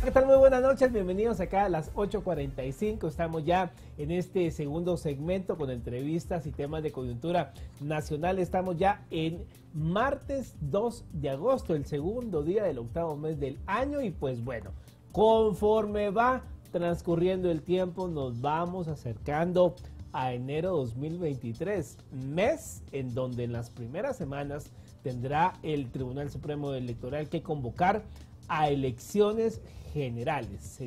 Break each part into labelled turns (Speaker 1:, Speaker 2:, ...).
Speaker 1: ¿Qué tal? Muy buenas noches, bienvenidos acá a las 8:45. Estamos ya en este segundo segmento con entrevistas y temas de coyuntura nacional. Estamos ya en martes 2 de agosto, el segundo día del octavo mes del año. Y pues bueno, conforme va transcurriendo el tiempo, nos vamos acercando a enero 2023, mes en donde en las primeras semanas tendrá el Tribunal Supremo Electoral que convocar a elecciones generales.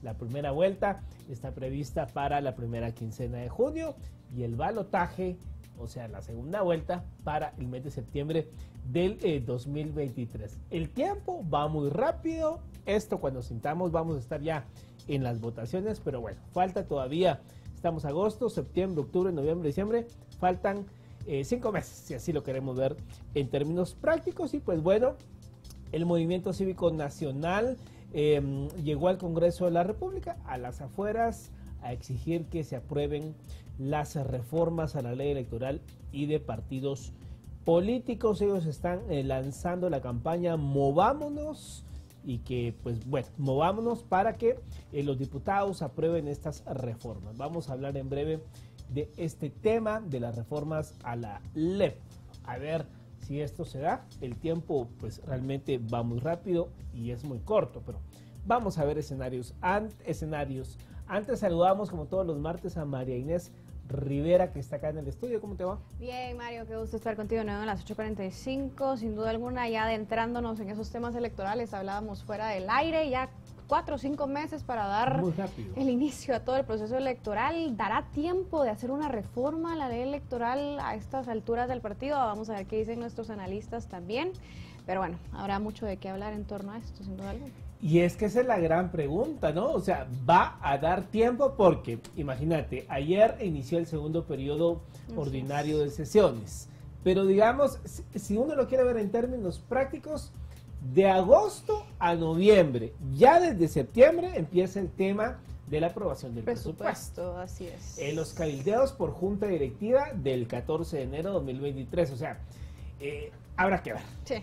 Speaker 1: La primera vuelta está prevista para la primera quincena de junio y el balotaje, o sea, la segunda vuelta, para el mes de septiembre del 2023. El tiempo va muy rápido. Esto, cuando sintamos, vamos a estar ya en las votaciones, pero bueno, falta todavía. Estamos agosto, septiembre, octubre, noviembre, diciembre. Faltan 5 meses, si así lo queremos ver en términos prácticos. Y pues bueno, el Movimiento Cívico Nacional llegó al Congreso de la República, a las afueras, a exigir que se aprueben las reformas a la ley electoral y de partidos políticos. Ellos están lanzando la campaña Movámonos, y que pues bueno, movámonos para que los diputados aprueben estas reformas. Vamos a hablar en breve de este tema, de las reformas a la LEP. A ver si esto se da. El tiempo pues realmente va muy rápido y es muy corto, pero vamos a ver escenarios. Antes saludamos, como todos los martes, a María Inés Rivera, que está acá en el estudio. ¿Cómo te va?
Speaker 2: Bien, Mario, qué gusto estar contigo de nuevo a las 8:45. Sin duda alguna, ya adentrándonos en esos temas electorales, hablábamos fuera del aire, ya 4 o 5 meses para dar el inicio a todo el proceso electoral. ¿Dará tiempo de hacer una reforma a la ley electoral a estas alturas del partido? Vamos a ver qué dicen nuestros analistas también. Pero bueno, habrá mucho de qué hablar en torno a esto, sin duda alguna.
Speaker 1: Y es que esa es la gran pregunta, ¿no? O sea, ¿va a dar tiempo? Porque, imagínate, ayer inició el segundo periodo ordinario de sesiones. Pero digamos, si uno lo quiere ver en términos prácticos, de agosto a noviembre, ya desde septiembre empieza el tema de la aprobación del presupuesto.
Speaker 2: Así es.
Speaker 1: Los cabildeos por junta directiva del 14 de enero de 2023. O sea, habrá que ver.
Speaker 2: Sí.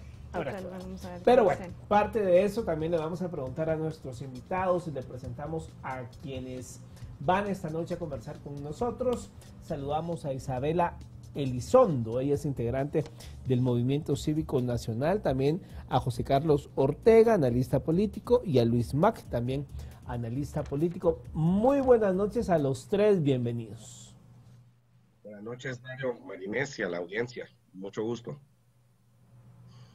Speaker 1: Pero bueno, parte de eso también le vamos a preguntar a nuestros invitados y le presentamos a quienes van esta noche a conversar con nosotros. Saludamos a Isabela Elizondo, ella es integrante del Movimiento Cívico Nacional, también a José Carlos Ortega, analista político, y a Luis Mac, también analista político. Muy buenas noches a los tres, bienvenidos.
Speaker 3: Buenas noches, Mario, Marinés, y a la audiencia, mucho gusto.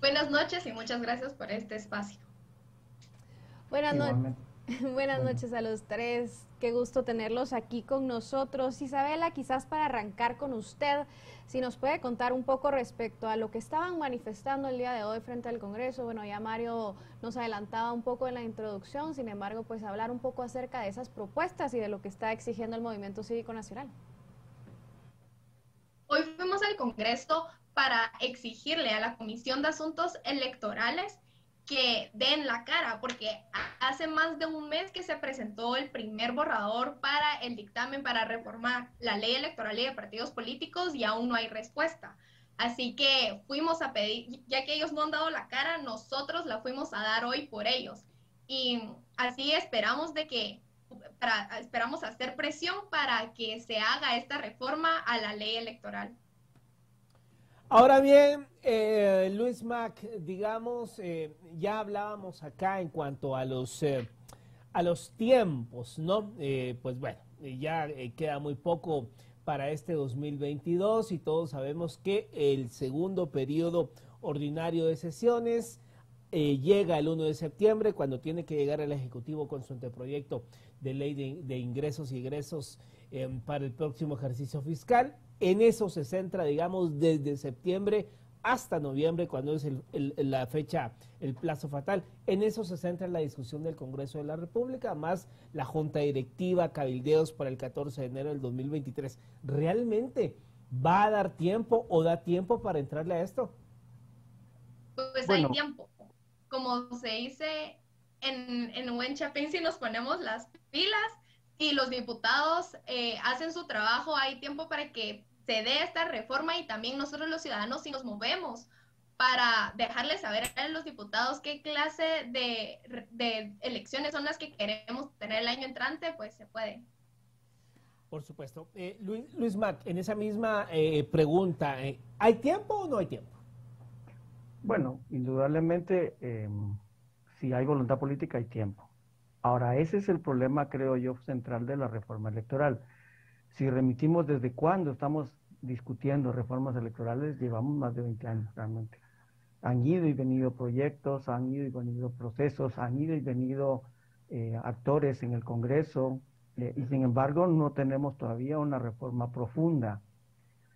Speaker 4: Buenas noches y muchas gracias por este espacio.
Speaker 2: Buenas noches a los tres. Qué gusto tenerlos aquí con nosotros. Isabela, quizás para arrancar con usted, si nos puede contar un poco respecto a lo que estaban manifestando el día de hoy frente al Congreso. Bueno, ya Mario nos adelantaba un poco en la introducción, sin embargo, pues hablar un poco acerca de esas propuestas y de lo que está exigiendo el Movimiento Cívico Nacional.
Speaker 4: Hoy fuimos al Congreso para exigirle a la Comisión de Asuntos Electorales que den la cara, porque hace más de un mes que se presentó el primer borrador para el dictamen para reformar la ley electoral y de partidos políticos y aún no hay respuesta. Así que fuimos a pedir, ya que ellos no han dado la cara, nosotros la fuimos a dar hoy por ellos. Y así esperamos esperamos hacer presión para que se haga esta reforma a la ley electoral.
Speaker 1: Ahora bien, Luis Mac, digamos, ya hablábamos acá en cuanto a los tiempos, ¿no? Pues bueno, ya queda muy poco para este 2022 y todos sabemos que el segundo periodo ordinario de sesiones llega el 1 de septiembre, cuando tiene que llegar el Ejecutivo con su anteproyecto de ley de ingresos y egresos para el próximo ejercicio fiscal. En eso se centra, digamos, desde septiembre hasta noviembre, cuando es la fecha, el plazo fatal. En eso se centra la discusión del Congreso de la República, más la Junta Directiva, cabildeos para el 14 de enero del 2023. ¿Realmente va a dar tiempo o da tiempo para entrarle a esto?
Speaker 4: Pues bueno, hay tiempo. Como se dice en buen chapín, si nos ponemos las pilas y los diputados hacen su trabajo, hay tiempo para que se dé esta reforma, y también nosotros los ciudadanos, si nos movemos, para dejarles saber a los diputados qué clase de elecciones son las que queremos tener el año entrante, pues se puede.
Speaker 1: Por supuesto. Luis Mac, en esa misma pregunta, ¿hay tiempo o no hay tiempo?
Speaker 5: Bueno, indudablemente, si hay voluntad política, hay tiempo. Ahora, ese es el problema, creo yo, central de la reforma electoral. Si remitimos desde cuándo estamos discutiendo reformas electorales, llevamos más de 20 años realmente. Han ido y venido proyectos, han ido y venido procesos, han ido y venido actores en el Congreso, y sin embargo no tenemos todavía una reforma profunda.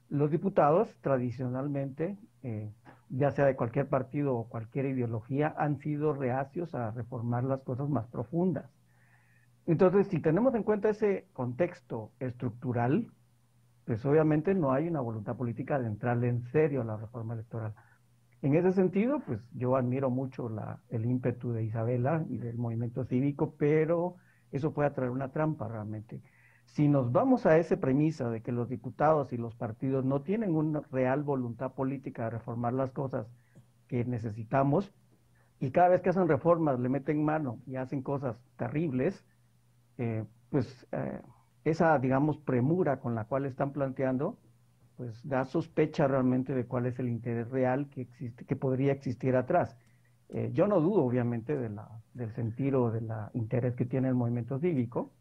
Speaker 5: Los diputados tradicionalmente, ya sea de cualquier partido o cualquier ideología, han sido reacios a reformar las cosas más profundas. Entonces, si tenemos en cuenta ese contexto estructural, pues obviamente no hay una voluntad política de entrarle en serio a la reforma electoral. En ese sentido, pues yo admiro mucho el ímpetu de Isabela y del movimiento cívico, pero eso puede traer una trampa realmente. Si nos vamos a esa premisa de que los diputados y los partidos no tienen una real voluntad política de reformar las cosas que necesitamos, y cada vez que hacen reformas le meten mano y hacen cosas terribles, esa, digamos, premura con la cual están planteando, pues da sospecha realmente de cuál es el interés real que existe, que podría existir atrás. Yo no dudo, obviamente, del sentido, del interés que tiene el movimiento cívico,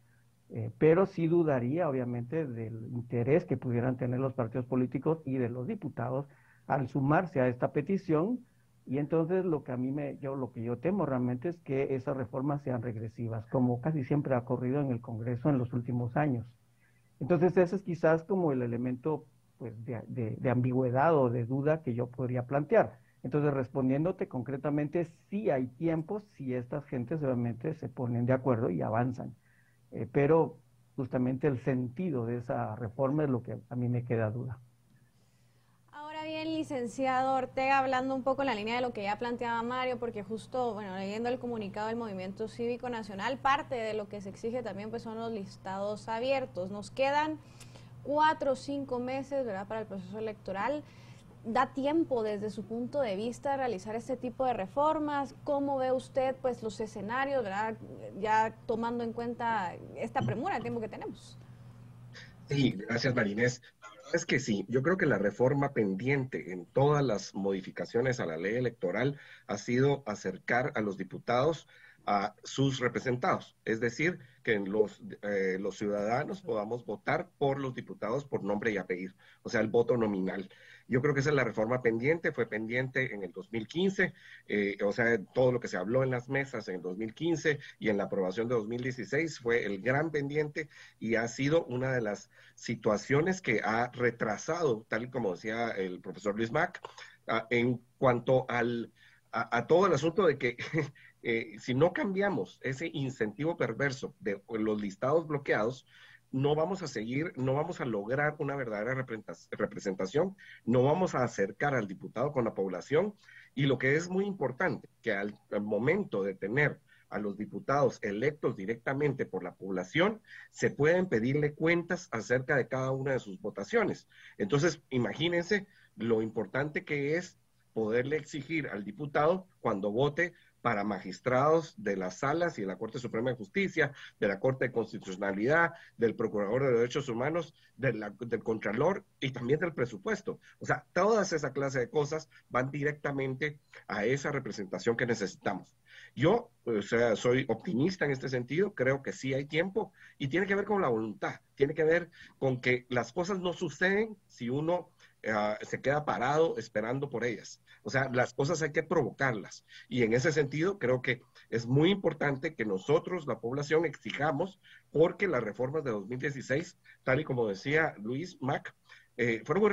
Speaker 5: pero sí dudaría, obviamente, del interés que pudieran tener los partidos políticos y de los diputados al sumarse a esta petición. Y entonces lo que yo temo realmente es que esas reformas sean regresivas, como casi siempre ha ocurrido en el Congreso en los últimos años. Entonces ese es quizás como el elemento pues, de ambigüedad o de duda que yo podría plantear. Entonces, respondiéndote concretamente, sí hay tiempo si estas gentes obviamente se ponen de acuerdo y avanzan. Pero justamente el sentido de esa reforma es lo que a mí me queda duda.
Speaker 2: Ahora bien, licenciado Ortega, hablando un poco en la línea de lo que ya planteaba Mario, porque justo, bueno, leyendo el comunicado del Movimiento Cívico Nacional, parte de lo que se exige también pues son los listados abiertos. Nos quedan 4 o 5 meses, ¿verdad?, para el proceso electoral. ¿Da tiempo desde su punto de vista de realizar este tipo de reformas? ¿Cómo ve usted pues los escenarios, ¿verdad?, ya tomando en cuenta esta premura de tiempo que tenemos?
Speaker 3: Sí, gracias Marinés. La verdad es que sí, yo creo que la reforma pendiente en todas las modificaciones a la ley electoral ha sido acercar a los diputados a sus representados, es decir, que los ciudadanos podamos votar por los diputados por nombre y apellido, o sea, el voto nominal. Yo creo que esa es la reforma pendiente, fue pendiente en el 2015, o sea, todo lo que se habló en las mesas en el 2015 y en la aprobación de 2016 fue el gran pendiente y ha sido una de las situaciones que ha retrasado, tal y como decía el profesor Luis Mac, en cuanto a todo el asunto de que si no cambiamos ese incentivo perverso de los listados bloqueados, no vamos a seguir, no vamos a lograr una verdadera representación, no vamos a acercar al diputado con la población y lo que es muy importante, que al momento de tener a los diputados electos directamente por la población, se pueden pedirle cuentas acerca de cada una de sus votaciones. Entonces, imagínense lo importante que es poderle exigir al diputado cuando vote para magistrados de las salas y de la Corte Suprema de Justicia, de la Corte de Constitucionalidad, del Procurador de Derechos Humanos, del Contralor y también del presupuesto. O sea, todas esa clase de cosas van directamente a esa representación que necesitamos. Yo, o sea, soy optimista en este sentido, creo que sí hay tiempo y tiene que ver con la voluntad, tiene que ver con que las cosas no suceden si uno se queda parado esperando por ellas. O sea, las cosas hay que provocarlas. Y en ese sentido, creo que es muy importante que nosotros, la población, exijamos, porque las reformas de 2016, tal y como decía Luis Mac, fueron un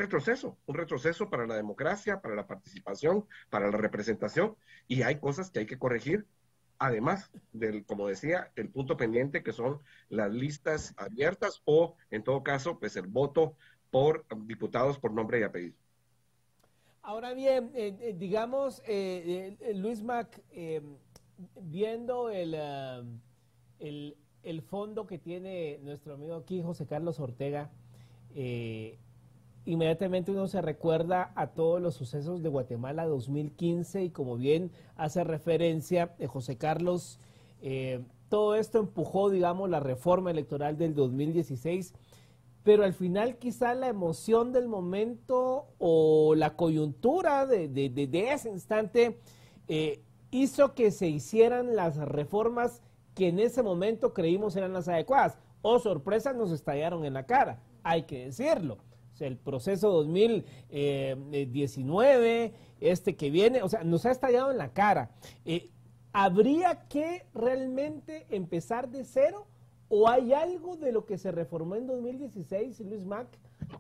Speaker 3: retroceso para la democracia, para la participación, para la representación, y hay cosas que hay que corregir, además del, como decía, el punto pendiente que son las listas abiertas o, en todo caso, pues el voto por diputados por nombre y apellido.
Speaker 1: Ahora bien, digamos, Luis Mac, viendo el fondo que tiene nuestro amigo aquí, José Carlos Ortega, y inmediatamente uno se recuerda a todos los sucesos de Guatemala 2015 y como bien hace referencia José Carlos, todo esto empujó, digamos, la reforma electoral del 2016, pero al final quizá la emoción del momento o la coyuntura de ese instante hizo que se hicieran las reformas que en ese momento creímos eran las adecuadas. Oh, sorpresas, nos estallaron en la cara, hay que decirlo. O sea, el proceso 2019, este que viene, o sea, nos ha estallado en la cara. ¿Habría que realmente empezar de cero o hay algo de lo que se reformó en 2016, Luis Mac,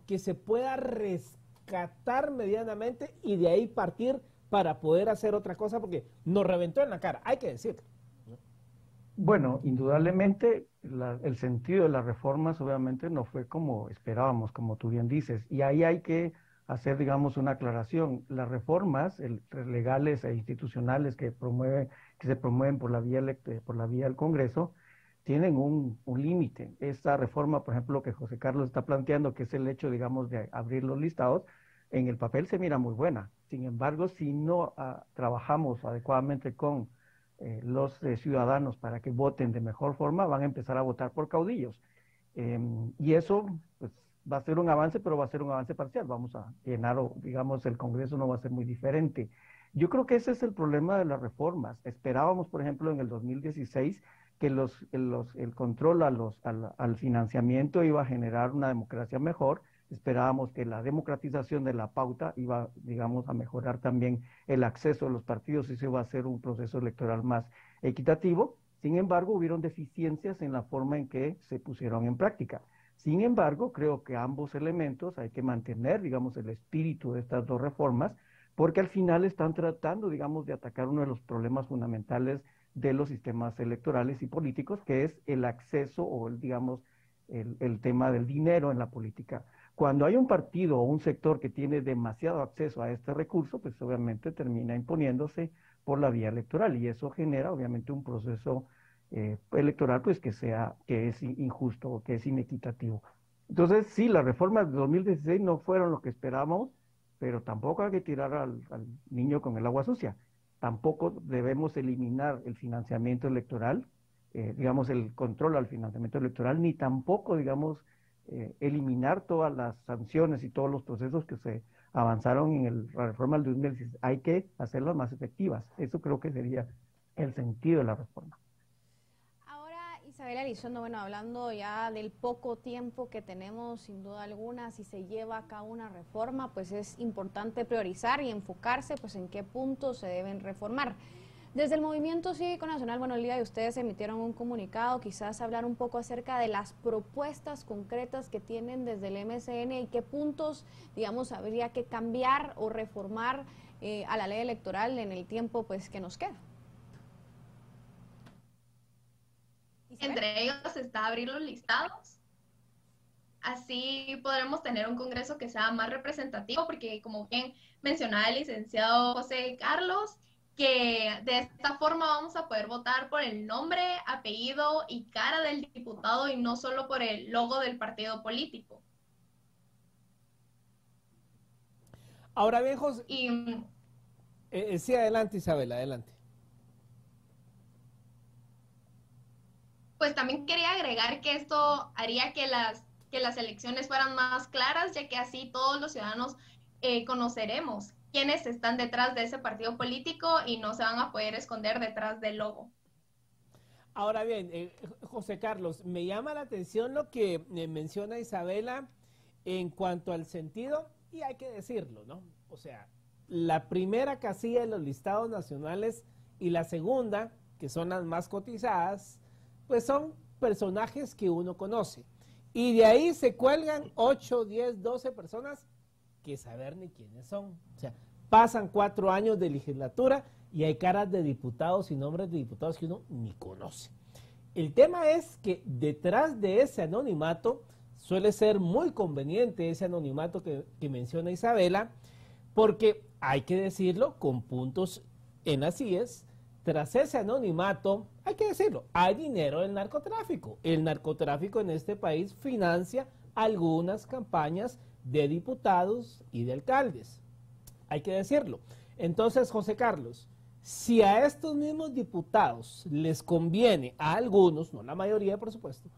Speaker 1: que se pueda rescatar medianamente y de ahí partir para poder hacer otra cosa? Porque nos reventó en la cara, hay que decirlo.
Speaker 5: Bueno, indudablemente el sentido de las reformas obviamente no fue como esperábamos, como tú bien dices, y ahí hay que hacer, digamos, una aclaración. Las reformas legales e institucionales que se promueven por la vía del Congreso tienen un límite. Esta reforma, por ejemplo, que José Carlos está planteando, que es el hecho, digamos, de abrir los listados, en el papel se mira muy buena. Sin embargo, si no trabajamos adecuadamente con los ciudadanos para que voten de mejor forma, van a empezar a votar por caudillos. Y eso pues, va a ser un avance, pero va a ser un avance parcial. Vamos a llenar, digamos, el Congreso no va a ser muy diferente. Yo creo que ese es el problema de las reformas. Esperábamos, por ejemplo, en el 2016 que el control al financiamiento iba a generar una democracia mejor. Esperábamos que la democratización de la pauta iba, digamos, a mejorar también el acceso a los partidos y se iba a hacer un proceso electoral más equitativo. Sin embargo, hubieron deficiencias en la forma en que se pusieron en práctica. Sin embargo, creo que ambos elementos hay que mantener, digamos, el espíritu de estas dos reformas, porque al final están tratando, digamos, de atacar uno de los problemas fundamentales de los sistemas electorales y políticos, que es el acceso o, digamos, el tema del dinero en la política. Cuando hay un partido o un sector que tiene demasiado acceso a este recurso, pues obviamente termina imponiéndose por la vía electoral y eso genera obviamente un proceso electoral pues que es injusto, que es inequitativo. Entonces sí, las reformas de 2016 no fueron lo que esperábamos, pero tampoco hay que tirar al niño con el agua sucia. Tampoco debemos eliminar el financiamiento electoral, digamos el control al financiamiento electoral, ni tampoco, digamos, eliminar todas las sanciones y todos los procesos que se avanzaron en la reforma del 2016. Hay que hacerlas más efectivas. Eso creo que sería el sentido de la reforma.
Speaker 2: Ahora, Isabela Elizondo, bueno, hablando ya del poco tiempo que tenemos, sin duda alguna, si se lleva a cabo una reforma, pues es importante priorizar y enfocarse pues en qué puntos se deben reformar. Desde el Movimiento Cívico Nacional, bueno, el día de ustedes emitieron un comunicado, quizás hablar un poco acerca de las propuestas concretas que tienen desde el MCN y qué puntos, digamos, habría que cambiar o reformar a la ley electoral en el tiempo pues que nos queda.
Speaker 4: Entre ellos está abrir los listados. Así podremos tener un Congreso que sea más representativo, porque como bien mencionaba el licenciado José Carlos, que de esta forma vamos a poder votar por el nombre, apellido y cara del diputado y no solo por el logo del partido político.
Speaker 1: Ahora bien, José, sí, adelante Isabela, adelante.
Speaker 4: Pues también quería agregar que esto haría que las elecciones fueran más claras, ya que así todos los ciudadanos conoceremos quiénes están detrás de ese partido político y no se van a poder esconder detrás del logo.
Speaker 1: Ahora bien, José Carlos, me llama la atención lo que menciona Isabela en cuanto al sentido, y hay que decirlo, ¿no? O sea, la primera casilla de los listados nacionales y la segunda, que son las más cotizadas, pues son personajes que uno conoce. Y de ahí se cuelgan 8, 10, 12 personas que saber ni quiénes son. O sea, pasan 4 años de legislatura y hay caras de diputados y nombres de diputados que uno ni conoce. El tema es que detrás de ese anonimato suele ser muy conveniente ese anonimato que menciona Isabela, porque hay que decirlo con puntos en las IES, tras ese anonimato, hay que decirlo, hay dinero del narcotráfico. El narcotráfico en este país financia algunas campañas de diputados y de alcaldes. Hay que decirlo. Entonces, José Carlos, si a estos mismos diputados les conviene, a algunos, no la mayoría por supuesto,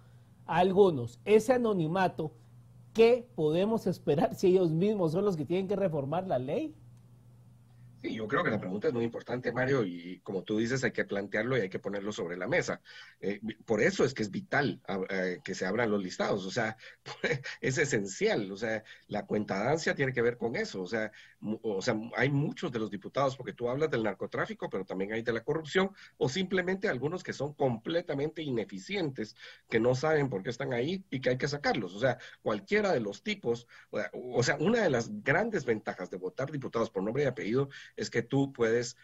Speaker 1: a algunos, ese anonimato, ¿qué podemos esperar si ellos mismos son los que tienen que reformar la ley?
Speaker 3: Sí, yo creo que la pregunta es muy importante, Mario, y como tú dices, hay que plantearlo y hay que ponerlo sobre la mesa. Por eso es que es vital que se abran los listados, o sea, es esencial, o sea, la cuentadancia tiene que ver con eso, o sea, hay muchos de los diputados, porque tú hablas del narcotráfico, pero también hay de la corrupción, o simplemente algunos que son completamente ineficientes, que no saben por qué están ahí y que hay que sacarlos, o sea, cualquiera de los tipos, o sea, una de las grandes ventajas de votar diputados por nombre y apellido es que tú puedes,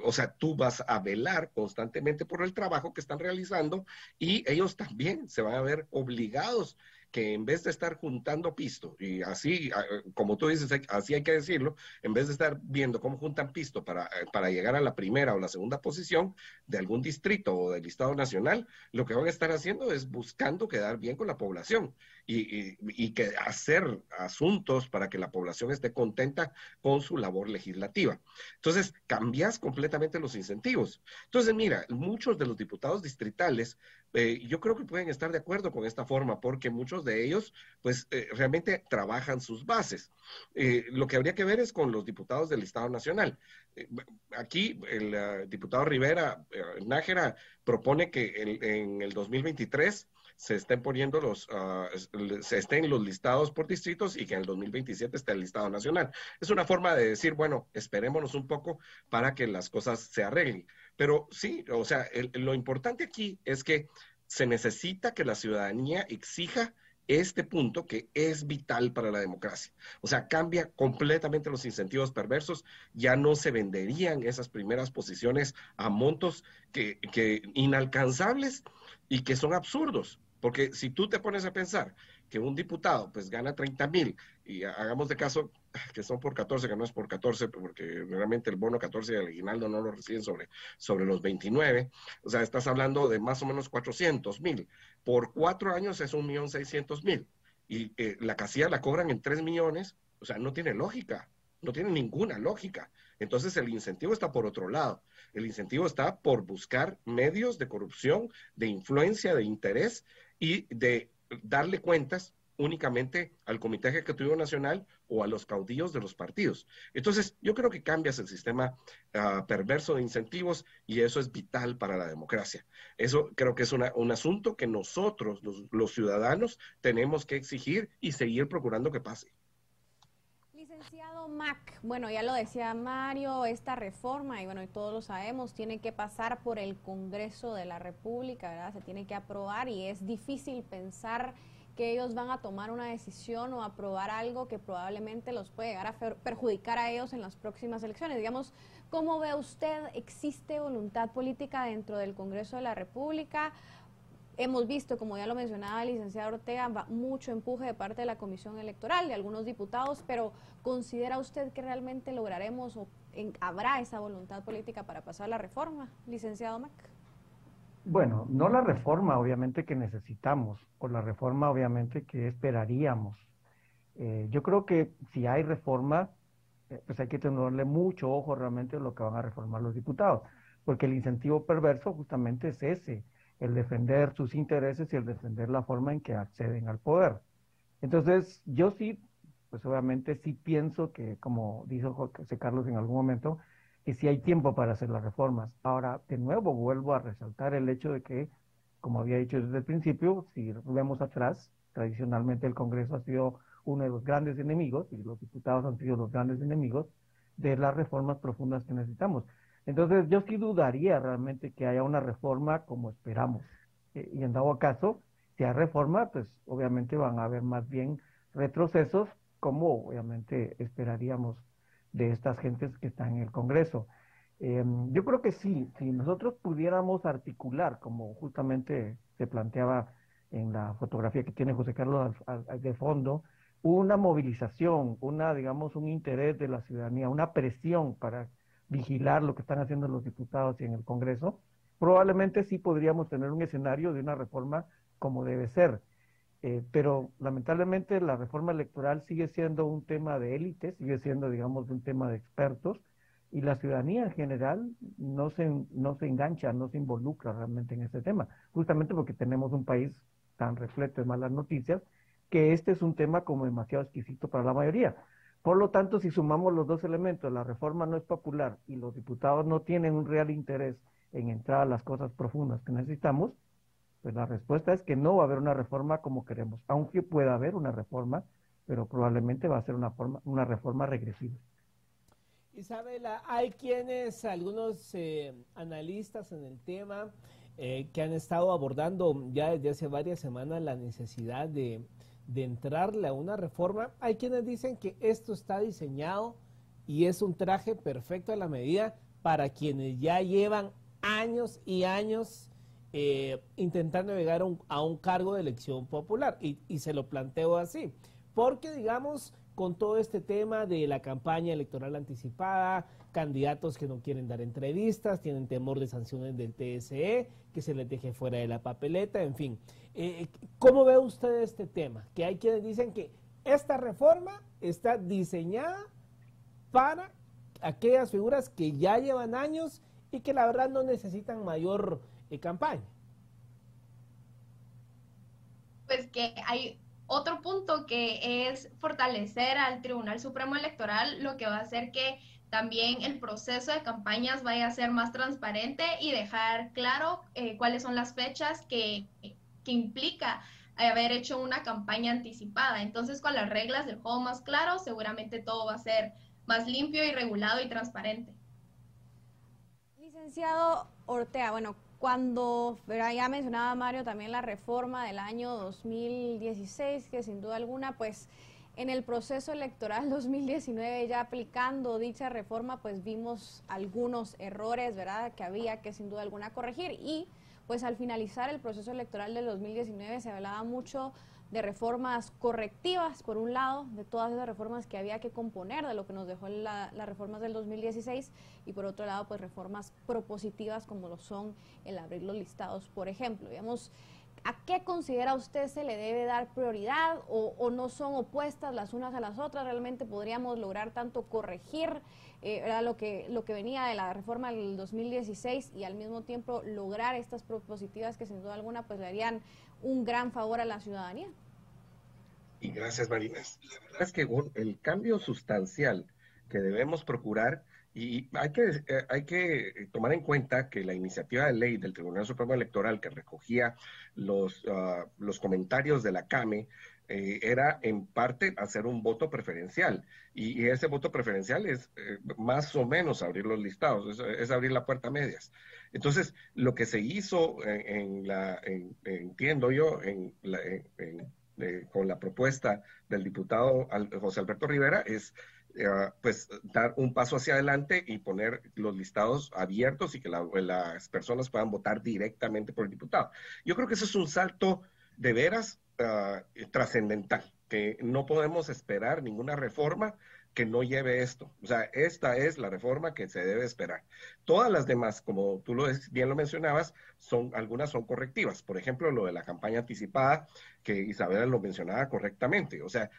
Speaker 3: o sea, tú vas a velar constantemente por el trabajo que están realizando y ellos también se van a ver obligados que en vez de estar juntando pisto, y así, como tú dices, así hay que decirlo, en vez de estar viendo cómo juntan pisto para llegar a la primera o la segunda posición de algún distrito o del Estado Nacional, lo que van a estar haciendo es buscando quedar bien con la población y que hacer asuntos para que la población esté contenta con su labor legislativa. Entonces, cambias completamente los incentivos. Entonces, mira, muchos de los diputados distritales yo creo que pueden estar de acuerdo con esta forma porque muchos de ellos pues realmente trabajan sus bases. Lo que habría que ver es con los diputados del Estado Nacional. Aquí el diputado Rivera Nájera propone que en el 2023 se estén poniendo se estén los listados por distritos y que en el 2027 esté el listado nacional. Es una forma de decir, bueno, esperémonos un poco para que las cosas se arreglen. Pero sí, o sea, lo importante aquí es que se necesita que la ciudadanía exija este punto que es vital para la democracia. O sea, cambia completamente los incentivos perversos, ya no se venderían esas primeras posiciones a montos que inalcanzables y que son absurdos. Porque si tú te pones a pensar que un diputado pues gana 30,000 y hagamos de caso que son por 14, que no es por 14, porque realmente el bono 14 y el aguinaldo no lo reciben sobre los 29, o sea, estás hablando de más o menos 400,000. Por 4 años es 1,600,000 y la casilla la cobran en 3 millones, o sea, no tiene lógica, no tiene ninguna lógica. Entonces el incentivo está por otro lado. El incentivo está por buscar medios de corrupción, de influencia, de interés y de darle cuentas únicamente al Comité Ejecutivo Nacional o a los caudillos de los partidos. Entonces, yo creo que cambias el sistema perverso de incentivos y eso es vital para la democracia. Eso creo que es un asunto que nosotros, los ciudadanos, tenemos que exigir y seguir procurando que pase.
Speaker 2: Licenciado Mac, bueno, ya lo decía Mario, esta reforma, y bueno, y todos lo sabemos, tiene que pasar por el Congreso de la República, ¿verdad? Se tiene que aprobar y es difícil pensar que ellos van a tomar una decisión o aprobar algo que probablemente los puede llegar a perjudicar a ellos en las próximas elecciones. Digamos, ¿cómo ve usted? ¿Existe voluntad política dentro del Congreso de la República? Hemos visto, como ya lo mencionaba el licenciado Ortega, mucho empuje de parte de la Comisión Electoral, de algunos diputados, pero ¿considera usted que realmente lograremos o habrá esa voluntad política para pasar la reforma, licenciado Mac?
Speaker 5: Bueno, no la reforma obviamente que necesitamos, o la reforma obviamente que esperaríamos. Yo creo que si hay reforma, pues hay que tenerle mucho ojo realmente a lo que van a reformar los diputados, porque el incentivo perverso justamente es ese, el defender sus intereses y el defender la forma en que acceden al poder. Entonces, yo sí, pues obviamente sí pienso que, como dijo José Carlos en algún momento, que sí hay tiempo para hacer las reformas. Ahora, de nuevo, vuelvo a resaltar el hecho de que, como había dicho desde el principio, si vemos atrás, tradicionalmente el Congreso ha sido uno de los grandes enemigos, y los diputados han sido los grandes enemigos, de las reformas profundas que necesitamos. Entonces, yo sí dudaría realmente que haya una reforma como esperamos. Y en dado caso, si hay reforma, pues obviamente van a haber más bien retrocesos, como obviamente esperaríamos de estas gentes que están en el Congreso. Yo creo que sí, si nosotros pudiéramos articular, como justamente se planteaba en la fotografía que tiene José Carlos de fondo, una movilización, digamos, un interés de la ciudadanía, una presión para vigilar lo que están haciendo los diputados y en el Congreso, probablemente sí podríamos tener un escenario de una reforma como debe ser. pero lamentablemente la reforma electoral sigue siendo un tema de élite, sigue siendo, digamos, un tema de expertos, y la ciudadanía en general no se engancha, no se involucra realmente en este tema, justamente porque tenemos un país tan repleto de malas noticias, que este es un tema como demasiado exquisito para la mayoría. Por lo tanto, si sumamos los dos elementos, la reforma no es popular y los diputados no tienen un real interés en entrar a las cosas profundas que necesitamos, pues la respuesta es que no va a haber una reforma como queremos, aunque pueda haber una reforma, pero probablemente va a ser una reforma regresiva.
Speaker 1: Isabela, hay algunos analistas en el tema, que han estado abordando ya desde hace varias semanas la necesidad de entrarle a una reforma. Hay quienes dicen que esto está diseñado y es un traje perfecto a la medida para quienes ya llevan años y años intentando llegar a un cargo de elección popular, y se lo planteo así, porque digamos, con todo este tema de la campaña electoral anticipada, candidatos que no quieren dar entrevistas, tienen temor de sanciones del TSE, que se les deje fuera de la papeleta, en fin. ¿Cómo ve usted este tema? Que hay quienes dicen que esta reforma está diseñada para aquellas figuras que ya llevan años y que la verdad no necesitan mayor campaña.
Speaker 4: Pues que hay otro punto que es fortalecer al Tribunal Supremo Electoral, lo que va a hacer que también el proceso de campañas vaya a ser más transparente y dejar claro cuáles son las fechas que implica haber hecho una campaña anticipada. Entonces, con las reglas del juego más claras, seguramente todo va a ser más limpio y regulado y transparente.
Speaker 2: Licenciado Ortega, bueno, cuando ya mencionaba Mario también la reforma del año 2016, que sin duda alguna, pues en el proceso electoral 2019, ya aplicando dicha reforma, pues vimos algunos errores, ¿verdad?, que había que sin duda alguna corregir. Y pues al finalizar el proceso electoral del 2019 se hablaba mucho de reformas correctivas, por un lado, de todas esas reformas que había que componer de lo que nos dejó las reformas del 2016, y por otro lado, pues reformas propositivas como lo son el abrir los listados, por ejemplo. Digamos, ¿a qué considera usted se le debe dar prioridad, o no son opuestas las unas a las otras? ¿Realmente podríamos lograr tanto corregir era lo que venía de la reforma del 2016 y al mismo tiempo lograr estas propositivas que sin duda alguna pues le harían un gran favor a la ciudadanía?
Speaker 3: Y gracias, Marina. La verdad es que el cambio sustancial que debemos procurar, y hay que tomar en cuenta que la iniciativa de ley del Tribunal Supremo Electoral que recogía los comentarios de la CAME era en parte hacer un voto preferencial, y ese voto preferencial es más o menos abrir los listados, es abrir la puerta a medias. Entonces, lo que se hizo entiendo yo, con la propuesta del diputado José Alberto Rivera, es pues dar un paso hacia adelante y poner los listados abiertos y que las personas puedan votar directamente por el diputado. Yo creo que eso es un salto de veras trascendental, que no podemos esperar ninguna reforma que no lleve esto. O sea, esta es la reforma que se debe esperar. Todas las demás, como tú bien lo mencionabas, algunas son correctivas. Por ejemplo, lo de la campaña anticipada, que Isabela lo mencionaba correctamente. O sea,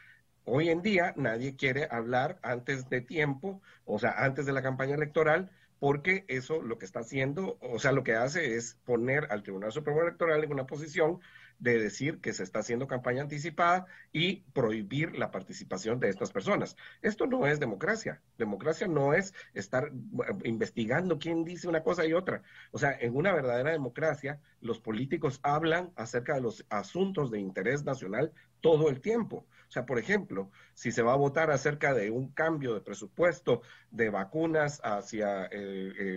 Speaker 3: hoy en día nadie quiere hablar antes de tiempo, o sea, antes de la campaña electoral, porque eso lo que está haciendo, o sea, lo que hace es poner al Tribunal Supremo Electoral en una posición de decir que se está haciendo campaña anticipada y prohibir la participación de estas personas. Esto no es democracia. Democracia no es estar investigando quién dice una cosa y otra. O sea, en una verdadera democracia, los políticos hablan acerca de los asuntos de interés nacional todo el tiempo. O sea, por ejemplo, si se va a votar acerca de un cambio de presupuesto de vacunas hacia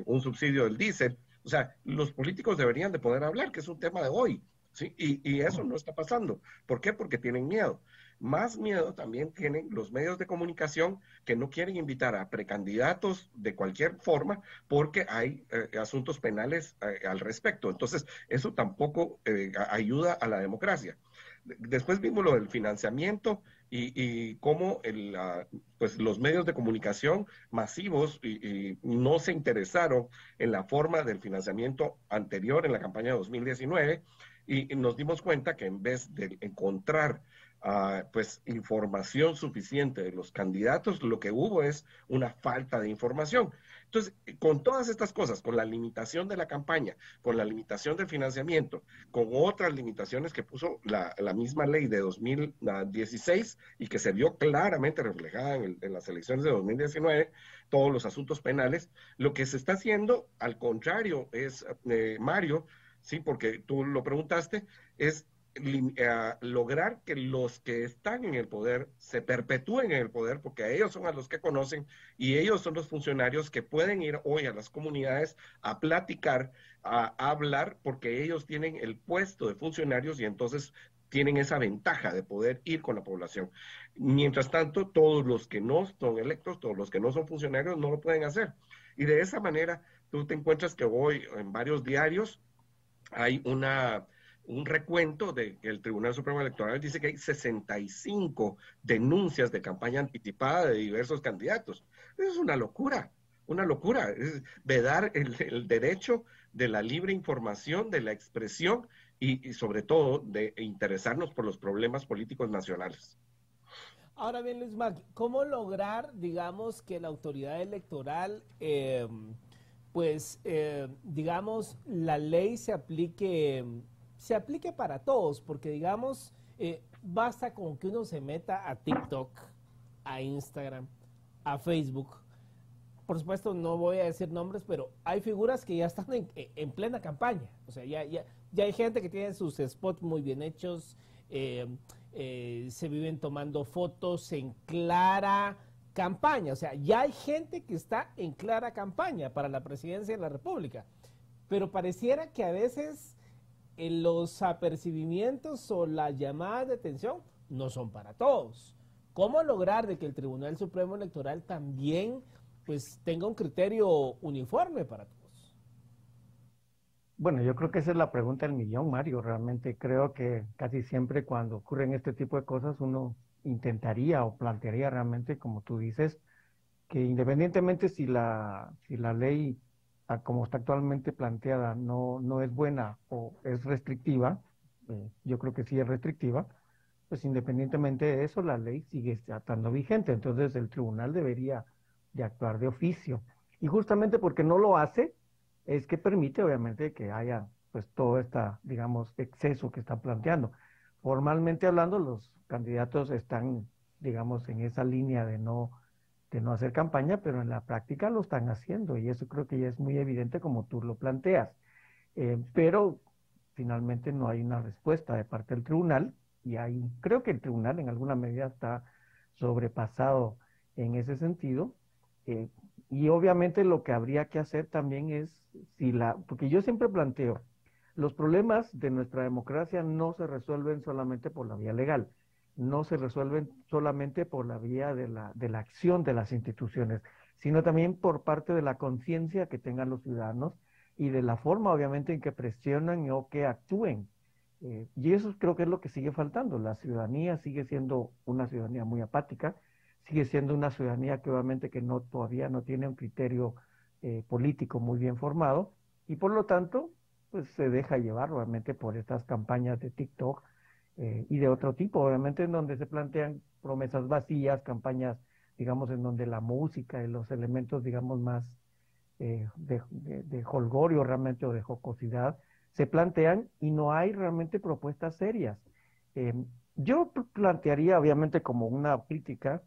Speaker 3: un subsidio del diésel, o sea, los políticos deberían de poder hablar, que es un tema de hoy, ¿sí? Y eso no está pasando. ¿Por qué? Porque tienen miedo. Más miedo también tienen los medios de comunicación, que no quieren invitar a precandidatos de cualquier forma porque hay asuntos penales al respecto. Entonces, eso tampoco ayuda a la democracia. Después vimos lo del financiamiento y cómo pues los medios de comunicación masivos no se interesaron en la forma del financiamiento anterior en la campaña de 2019, Y nos dimos cuenta que en vez de encontrar pues información suficiente de los candidatos, lo que hubo es una falta de información. Entonces, con todas estas cosas, con la limitación de la campaña, con la limitación del financiamiento, con otras limitaciones que puso la misma ley de 2016 y que se vio claramente reflejada en las elecciones de 2019, todos los asuntos penales, lo que se está haciendo, al contrario, es, Mario, sí, porque tú lo preguntaste, es lograr que los que están en el poder se perpetúen en el poder, porque a ellos son a los que conocen y ellos son los funcionarios que pueden ir hoy a las comunidades a platicar, a hablar, porque ellos tienen el puesto de funcionarios y entonces tienen esa ventaja de poder ir con la población. Mientras tanto, todos los que no son electos, todos los que no son funcionarios, no lo pueden hacer. Y de esa manera, tú te encuentras que hoy en varios diarios hay un recuento de que el Tribunal Supremo Electoral dice que hay 65 denuncias de campaña anticipada de diversos candidatos. Eso es una locura, es vedar el derecho de la libre información, de la expresión y sobre todo de interesarnos por los problemas políticos nacionales.
Speaker 1: Ahora bien, Luis Mac, ¿cómo lograr, digamos, que la autoridad electoral digamos, la ley se aplique para todos? Porque, digamos, basta con que uno se meta a TikTok, a Instagram, a Facebook. Por supuesto, no voy a decir nombres, pero hay figuras que ya están en plena campaña. O sea, ya hay gente que tiene sus spots muy bien hechos, se viven tomando fotos en clara campaña, o sea, ya hay gente que está en clara campaña para la presidencia de la República, pero pareciera que a veces los apercibimientos o las llamadas de atención no son para todos. ¿Cómo lograr de que el Tribunal Supremo Electoral también pues tenga un criterio uniforme para todos?
Speaker 5: Bueno, yo creo que esa es la pregunta del millón, Mario. Realmente creo que casi siempre cuando ocurren este tipo de cosas uno intentaría o plantearía realmente, como tú dices, que independientemente si la ley como está actualmente planteada no es buena o es restrictiva, yo creo que sí es restrictiva, pues independientemente de eso, la ley sigue estando vigente. Entonces el tribunal debería de actuar de oficio. Y justamente porque no lo hace, es que permite obviamente que haya pues todo este, digamos, exceso que están planteando. Formalmente hablando, los candidatos están, digamos, en esa línea de no hacer campaña, pero en la práctica lo están haciendo y eso creo que ya es muy evidente como tú lo planteas. Pero finalmente no hay una respuesta de parte del tribunal y creo que el tribunal en alguna medida está sobrepasado en ese sentido. Y obviamente lo que habría que hacer también es, porque yo siempre planteo, los problemas de nuestra democracia no se resuelven solamente por la vía legal, no se resuelven solamente por la vía de la acción de las instituciones, sino también por parte de la conciencia que tengan los ciudadanos y de la forma, obviamente, en que presionan o que actúen. Y eso creo que es lo que sigue faltando. La ciudadanía sigue siendo una ciudadanía muy apática, sigue siendo una ciudadanía que obviamente que todavía no tiene un criterio político muy bien formado y por lo tanto, pues se deja llevar obviamente por estas campañas de TikTok y de otro tipo, obviamente en donde se plantean promesas vacías, campañas, digamos, en donde la música y los elementos, digamos, más de jolgorio realmente o de jocosidad se plantean y no hay realmente propuestas serias. Eh, yo plantearía obviamente como una crítica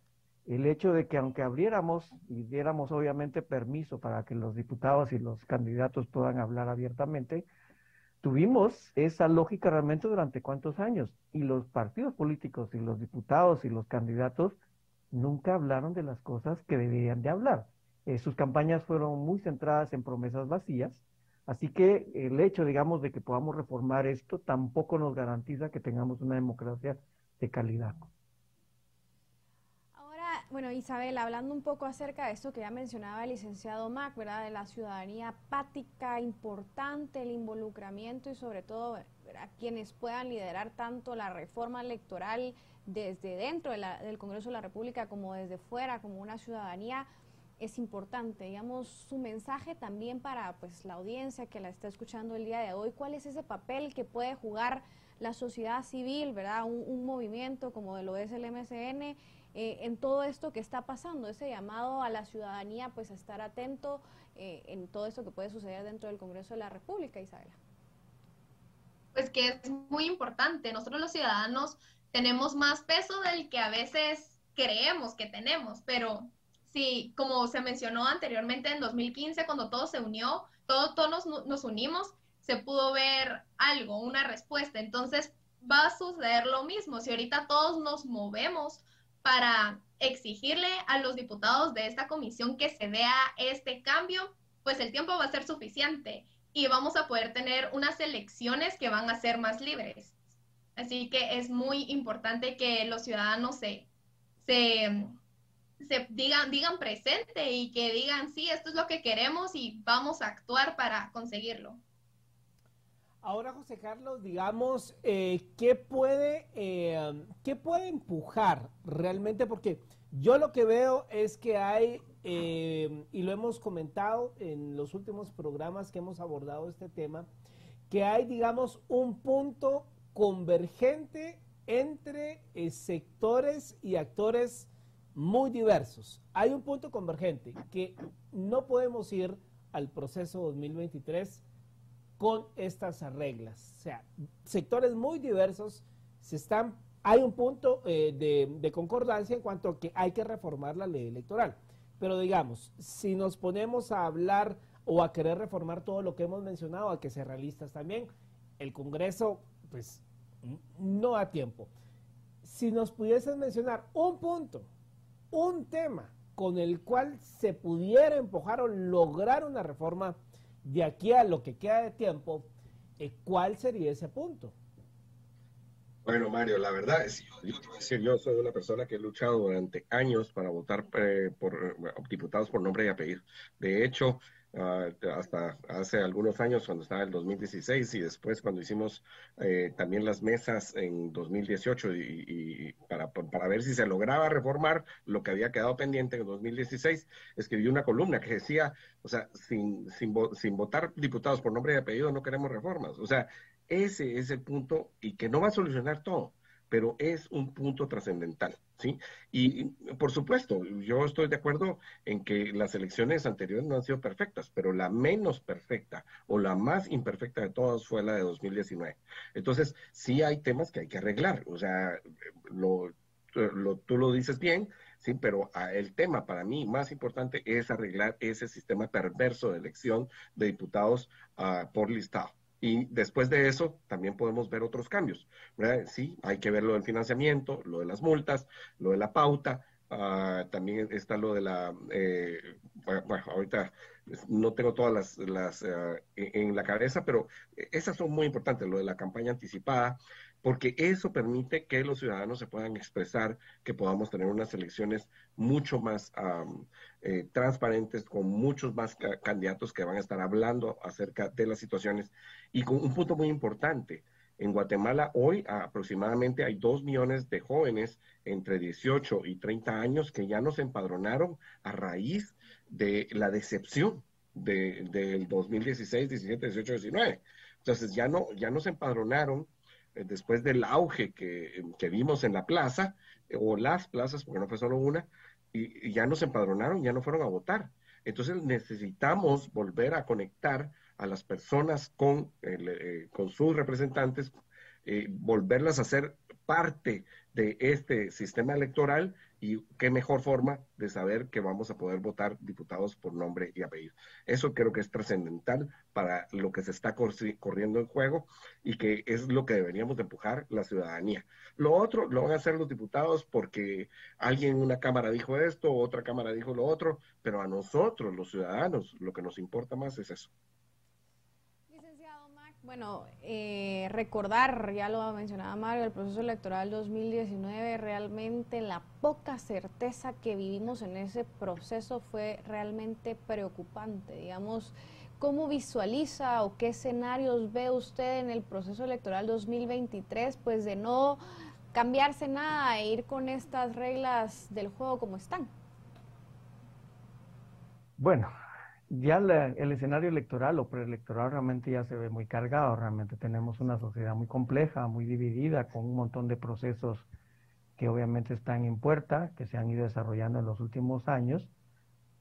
Speaker 5: el hecho de que aunque abriéramos y diéramos obviamente permiso para que los diputados y los candidatos puedan hablar abiertamente, tuvimos esa lógica realmente durante cuántos años y los partidos políticos y los diputados y los candidatos nunca hablaron de las cosas que deberían de hablar. Sus campañas fueron muy centradas en promesas vacías, así que el hecho, digamos, de que podamos reformar esto tampoco nos garantiza que tengamos una democracia de calidad.
Speaker 2: Ahora, bueno, Isabel, hablando un poco acerca de esto que ya mencionaba el licenciado Mac, ¿verdad? De la ciudadanía apática, importante el involucramiento y sobre todo, ¿verdad?, quienes puedan liderar tanto la reforma electoral desde dentro del Congreso de la República como desde fuera, como una ciudadanía es importante, digamos, su mensaje también para pues la audiencia que la está escuchando el día de hoy, ¿cuál es ese papel que puede jugar la sociedad civil, ¿verdad? Un movimiento como lo es el MCN, en todo esto que está pasando, ese llamado a la ciudadanía pues a estar atento en todo esto que puede suceder dentro del Congreso de la República, Isabela?
Speaker 4: Pues que es muy importante, nosotros los ciudadanos tenemos más peso del que a veces creemos que tenemos, pero sí, como se mencionó anteriormente en 2015, cuando todo se unió, todos nos unimos, se pudo ver algo, una respuesta. Entonces va a suceder lo mismo. Si ahorita todos nos movemos para exigirle a los diputados de esta comisión que se vea este cambio, pues el tiempo va a ser suficiente y vamos a poder tener unas elecciones que van a ser más libres. Así que es muy importante que los ciudadanos digan presente y que digan, sí, esto es lo que queremos y vamos a actuar para conseguirlo.
Speaker 1: Ahora, José Carlos, digamos, ¿qué puede empujar realmente? Porque yo lo que veo es que hay, y lo hemos comentado en los últimos programas que hemos abordado este tema, que hay, digamos, un punto convergente entre sectores y actores muy diversos. Hay un punto convergente que no podemos ir al proceso 2023 con estas reglas. O sea, sectores muy diversos hay un punto de concordancia en cuanto a que hay que reformar la ley electoral. Pero digamos, si nos ponemos a hablar o a querer reformar todo lo que hemos mencionado, hay que ser realistas también, el Congreso, pues, no da tiempo. Si nos pudiesen mencionar un punto, un tema con el cual se pudiera empujar o lograr una reforma de aquí a lo que queda de tiempo, ¿cuál sería ese punto?
Speaker 3: Bueno, Mario, la verdad es, yo soy una persona que he luchado durante años para votar por diputados por nombre y apellido. De hecho, hasta hace algunos años, cuando estaba el 2016 y después cuando hicimos también las mesas en 2018 y para ver si se lograba reformar lo que había quedado pendiente en 2016, escribí una columna que decía, o sea, sin votar diputados por nombre y apellido no queremos reformas. O sea, ese es el punto y que no va a solucionar todo, pero es un punto trascendental, ¿sí? Y por supuesto, yo estoy de acuerdo en que las elecciones anteriores no han sido perfectas, pero la menos perfecta o la más imperfecta de todas fue la de 2019. Entonces, sí hay temas que hay que arreglar, o sea, tú lo dices bien, sí, pero el tema para mí más importante es arreglar ese sistema perverso de elección de diputados por listado. Y después de eso también podemos ver otros cambios, ¿verdad? Sí, hay que ver lo del financiamiento, lo de las multas, lo de la pauta, también está lo de bueno, ahorita no tengo todas las en la cabeza, pero esas son muy importantes, lo de la campaña anticipada, porque eso permite que los ciudadanos se puedan expresar, que podamos tener unas elecciones mucho más transparentes, con muchos más candidatos que van a estar hablando acerca de las situaciones. Y con un punto muy importante, en Guatemala hoy aproximadamente hay 2 millones de jóvenes entre 18 y 30 años que ya nos empadronaron a raíz de la decepción del 2016, 17, 18, 19. Entonces ya nos empadronaron después del auge que vimos en la plaza, o las plazas, porque no fue solo una, y ya nos empadronaron, ya no fueron a votar. Entonces necesitamos volver a conectar a las personas con sus representantes, volverlas a ser parte de este sistema electoral, y qué mejor forma de saber que vamos a poder votar diputados por nombre y apellido. Eso creo que es trascendental para lo que se está corriendo en juego y que es lo que deberíamos de empujar la ciudadanía. Lo otro lo van a hacer los diputados porque alguien en una cámara dijo esto, otra cámara dijo lo otro, pero a nosotros, los ciudadanos, lo que nos importa más es eso.
Speaker 2: Bueno, recordar, ya lo mencionaba Mario, el proceso electoral 2019, realmente la poca certeza que vivimos en ese proceso fue realmente preocupante. Digamos, ¿cómo visualiza o qué escenarios ve usted en el proceso electoral 2023? Pues de no cambiarse nada e ir con estas reglas del juego como están.
Speaker 5: Bueno, ya el escenario electoral o preelectoral realmente ya se ve muy cargado. Realmente tenemos una sociedad muy compleja, muy dividida, con un montón de procesos que obviamente están en puerta, que se han ido desarrollando en los últimos años.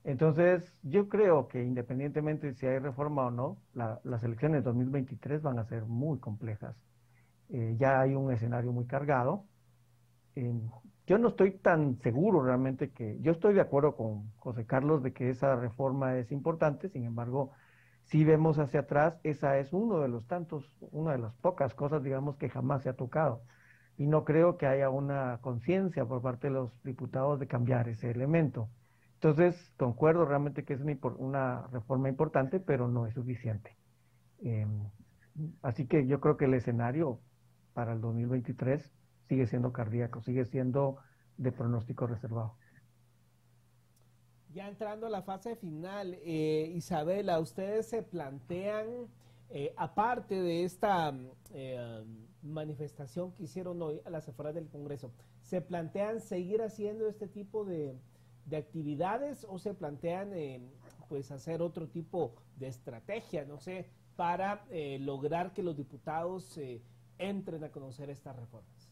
Speaker 5: Entonces, yo creo que independientemente si hay reforma o no, las elecciones de 2023 van a ser muy complejas. Ya hay un escenario muy cargado. Eh, yo no estoy tan seguro realmente yo estoy de acuerdo con José Carlos de que esa reforma es importante. Sin embargo, si vemos hacia atrás, esa es uno de los tantos, una de las pocas cosas, digamos, que jamás se ha tocado. Y no creo que haya una conciencia por parte de los diputados de cambiar ese elemento. Entonces, concuerdo realmente que es una reforma importante, pero no es suficiente. Eh, Así que yo creo que el escenario para el 2023 sigue siendo cardíaco, sigue siendo de pronóstico reservado.
Speaker 1: Ya entrando a la fase final, Isabela, ¿ustedes se plantean, aparte de esta manifestación que hicieron hoy a las afueras del Congreso, se plantean seguir haciendo este tipo de actividades o se plantean pues hacer otro tipo de estrategia, no sé, para lograr que los diputados entren a conocer estas reformas?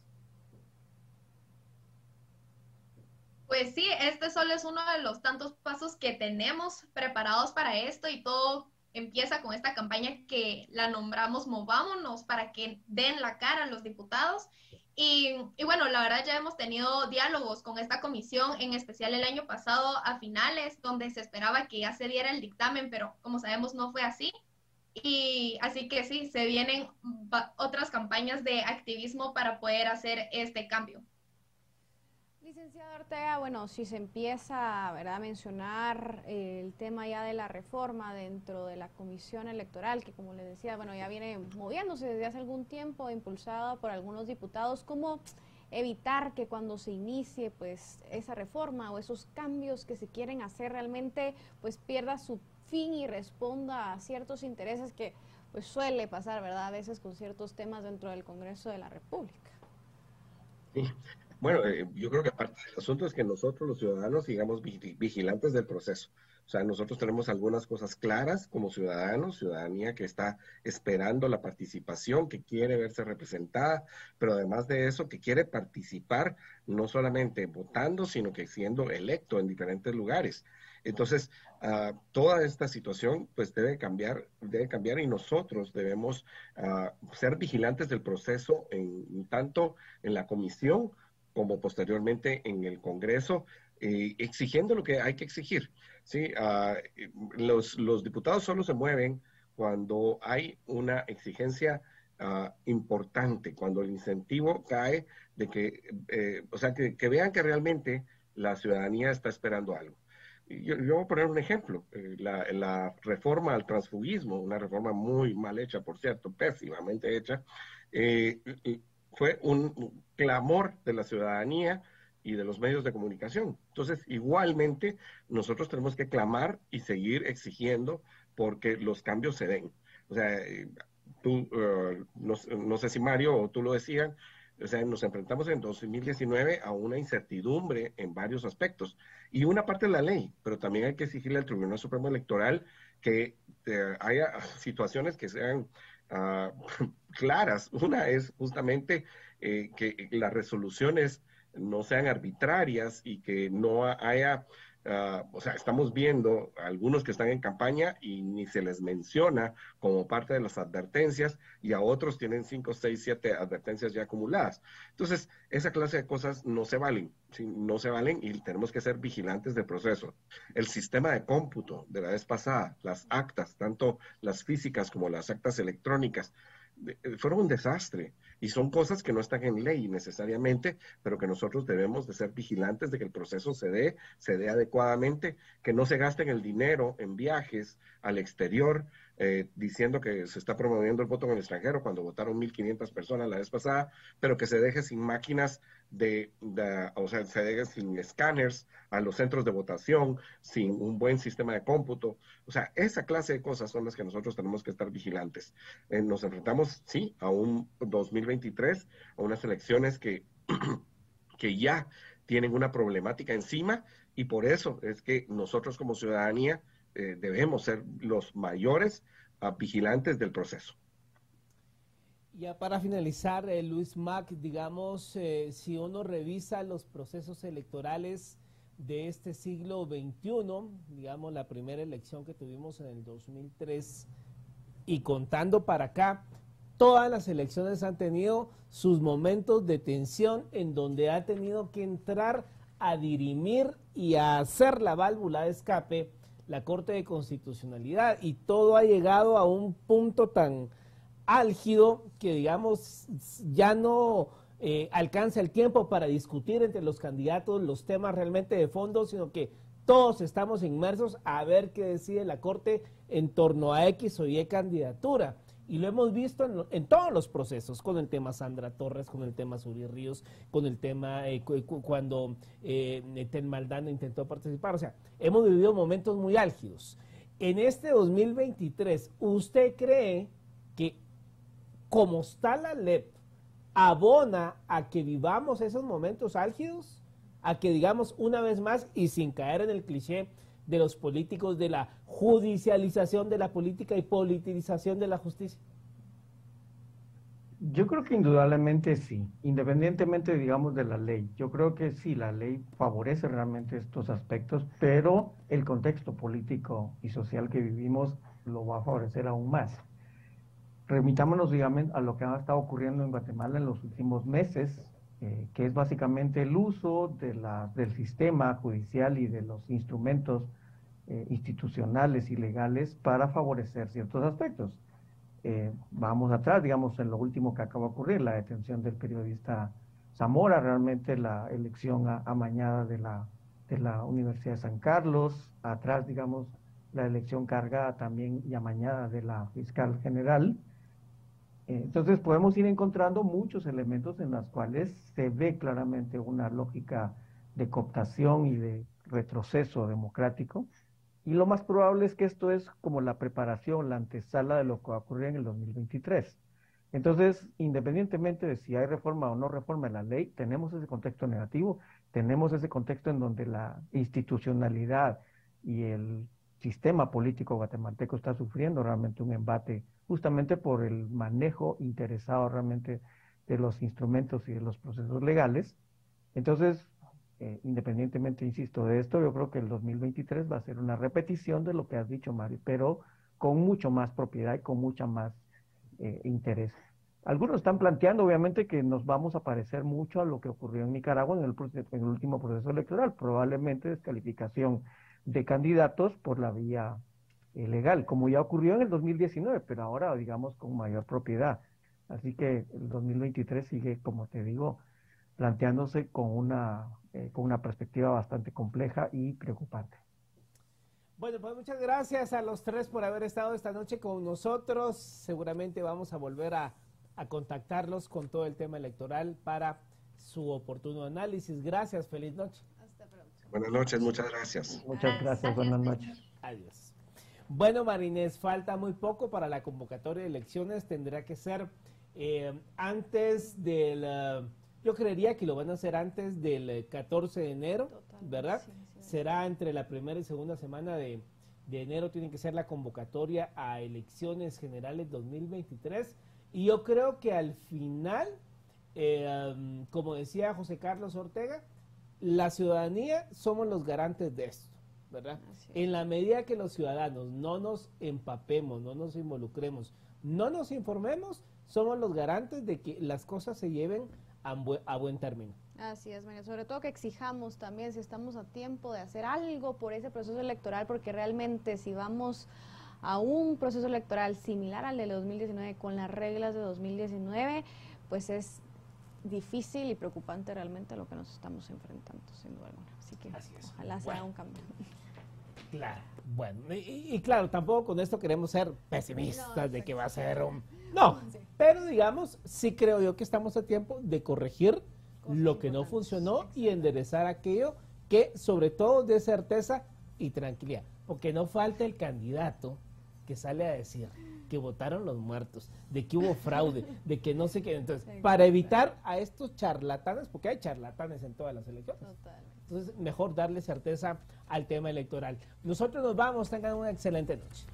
Speaker 4: Pues sí, este solo es uno de los tantos pasos que tenemos preparados para esto y todo empieza con esta campaña que la nombramos Movámonos para que den la cara a los diputados. Y bueno, la verdad ya hemos tenido diálogos con esta comisión, en especial el año pasado a finales, donde se esperaba que ya se diera el dictamen, pero como sabemos no fue así. Y así que sí, se vienen otras campañas de activismo para poder hacer este cambio.
Speaker 2: Licenciado Ortega, bueno, si se empieza, ¿verdad?, a mencionar el tema ya de la reforma dentro de la comisión electoral, que como les decía, bueno, ya viene moviéndose desde hace algún tiempo, impulsada por algunos diputados, ¿cómo evitar que cuando se inicie pues esa reforma o esos cambios que se quieren hacer realmente pues pierda su fin y responda a ciertos intereses que pues suele pasar, ¿verdad?, a veces con ciertos temas dentro del Congreso de la República?
Speaker 3: Sí. Bueno, yo creo que parte del asunto es que nosotros los ciudadanos sigamos vigilantes del proceso. O sea, nosotros tenemos algunas cosas claras como ciudadanos, ciudadanía que está esperando la participación, que quiere verse representada, pero además de eso, que quiere participar no solamente votando, sino que siendo electo en diferentes lugares. Entonces, toda esta situación pues debe cambiar y nosotros debemos ser vigilantes del proceso tanto en la comisión como posteriormente en el Congreso, exigiendo lo que hay que exigir. ¿Sí? Los diputados solo se mueven cuando hay una exigencia importante, cuando el incentivo cae de que, o sea, que vean que realmente la ciudadanía está esperando algo. Yo voy a poner un ejemplo, la reforma al transfugismo, una reforma muy mal hecha, por cierto, pésimamente hecha, fue un clamor de la ciudadanía y de los medios de comunicación. Entonces, igualmente, nosotros tenemos que clamar y seguir exigiendo porque los cambios se den. O sea, no sé si Mario o tú lo decías, o sea, nos enfrentamos en 2019 a una incertidumbre en varios aspectos. Y una parte de la ley, pero también hay que exigirle al Tribunal Supremo Electoral que haya situaciones que sean claras. Una es justamente que las resoluciones no sean arbitrarias y que no haya, o sea, estamos viendo algunos que están en campaña y ni se les menciona como parte de las advertencias y a otros tienen 5, 6, 7 advertencias ya acumuladas. Entonces, esa clase de cosas no se valen, ¿sí? No se valen y tenemos que ser vigilantes del proceso. El sistema de cómputo de la vez pasada, las actas, tanto las físicas como las actas electrónicas, fueron un desastre y son cosas que no están en ley necesariamente, pero que nosotros debemos de ser vigilantes de que el proceso se dé adecuadamente, que no se gasten el dinero en viajes al exterior, diciendo que se está promoviendo el voto en el extranjero cuando votaron 1.500 personas la vez pasada, pero que se deje sin máquinas o sea, se deje sin escáneres a los centros de votación, sin un buen sistema de cómputo. O sea, esa clase de cosas son las que nosotros tenemos que estar vigilantes. Nos enfrentamos, sí, a un 2023, a unas elecciones que ya tienen una problemática encima y por eso es que nosotros como ciudadanía debemos ser los mayores vigilantes del proceso.
Speaker 1: Ya para finalizar, Luis Mac, digamos, si uno revisa los procesos electorales de este siglo XXI, digamos, la primera elección que tuvimos en el 2003 y contando para acá, todas las elecciones han tenido sus momentos de tensión en donde ha tenido que entrar a dirimir y a hacer la válvula de escape la Corte de Constitucionalidad, y todo ha llegado a un punto tan álgido que, digamos, ya no alcanza el tiempo para discutir entre los candidatos los temas realmente de fondo, sino que todos estamos inmersos a ver qué decide la Corte en torno a X o Y candidatura. Y lo hemos visto en todos los procesos, con el tema Sandra Torres, con el tema Suri Ríos, con el tema cuando Tel Maldana intentó participar. O sea, hemos vivido momentos muy álgidos. En este 2023, ¿usted cree que como está la LEP, abona a que vivamos esos momentos álgidos? A que, digamos, una vez más, y sin caer en el cliché de los políticos, de la judicialización de la política y politización de la justicia?
Speaker 5: Yo creo que indudablemente sí, independientemente, digamos, de la ley. Yo creo que sí, la ley favorece realmente estos aspectos, pero el contexto político y social que vivimos lo va a favorecer aún más. Remitámonos, digamos, a lo que ha estado ocurriendo en Guatemala en los últimos meses, que es básicamente el uso del sistema judicial y de los instrumentos institucionales y legales para favorecer ciertos aspectos. Vamos atrás, digamos, en lo último que acaba de ocurrir, la detención del periodista Zamora, realmente la elección amañada de la Universidad de San Carlos, atrás, digamos, la elección cargada también y amañada de la fiscal general. Entonces podemos ir encontrando muchos elementos en los cuales se ve claramente una lógica de cooptación y de retroceso democrático, y lo más probable es que esto es como la preparación, la antesala de lo que va a ocurrir en el 2023. Entonces, independientemente de si hay reforma o no reforma de la ley, tenemos ese contexto negativo, tenemos ese contexto en donde la institucionalidad y el sistema político guatemalteco está sufriendo realmente un embate justamente por el manejo interesado realmente de los instrumentos y de los procesos legales. Entonces, independientemente, insisto, de esto, yo creo que el 2023 va a ser una repetición de lo que has dicho, Mari, pero con mucho más propiedad y con mucha más interés. Algunos están planteando, obviamente, que nos vamos a parecer mucho a lo que ocurrió en Nicaragua en el último proceso electoral, probablemente descalificación de candidatos por la vía legal, como ya ocurrió en el 2019, pero ahora, digamos, con mayor propiedad. Así que el 2023 sigue, como te digo, planteándose con una perspectiva bastante compleja y preocupante.
Speaker 1: Bueno, pues muchas gracias a los tres por haber estado esta noche con nosotros. Seguramente vamos a volver a contactarlos con todo el tema electoral para su oportuno análisis. Gracias, feliz noche.
Speaker 2: Hasta pronto.
Speaker 3: Buenas noches, muchas gracias.
Speaker 5: Muchas gracias, buenas noches.
Speaker 1: Adiós. Bueno, Marinés, falta muy poco para la convocatoria de elecciones. Tendrá que ser antes del... yo creería que lo van a hacer antes del 14 de enero, totalmente, ¿verdad? Sí. Será entre la primera y segunda semana de enero, tiene que ser la convocatoria a elecciones generales 2023. Y yo creo que al final, como decía José Carlos Ortega, la ciudadanía somos los garantes de esto, ¿verdad? En la medida que los ciudadanos no nos empapemos, no nos involucremos, no nos informemos, somos los garantes de que las cosas se lleven a buen término.
Speaker 2: Así es, María. Sobre todo que exijamos también si estamos a tiempo de hacer algo por ese proceso electoral, porque realmente si vamos a un proceso electoral similar al de 2019 con las reglas de 2019, pues es difícil y preocupante realmente lo que nos estamos enfrentando, sin duda alguna. Así que ojalá sea un cambio.
Speaker 1: Claro, bueno, y claro, tampoco con esto queremos ser pesimistas de que va a ser un... No, pero digamos, sí creo yo que estamos a tiempo de corregir lo que no funcionó y enderezar aquello que sobre todo dé certeza y tranquilidad, porque no falta el candidato que sale a decir que votaron los muertos, de que hubo fraude, de que no sé qué. Entonces, para evitar a estos charlatanes, porque hay charlatanes en todas las elecciones. Totalmente. Entonces, mejor darle certeza al tema electoral. Nosotros nos vamos, tengan una excelente noche.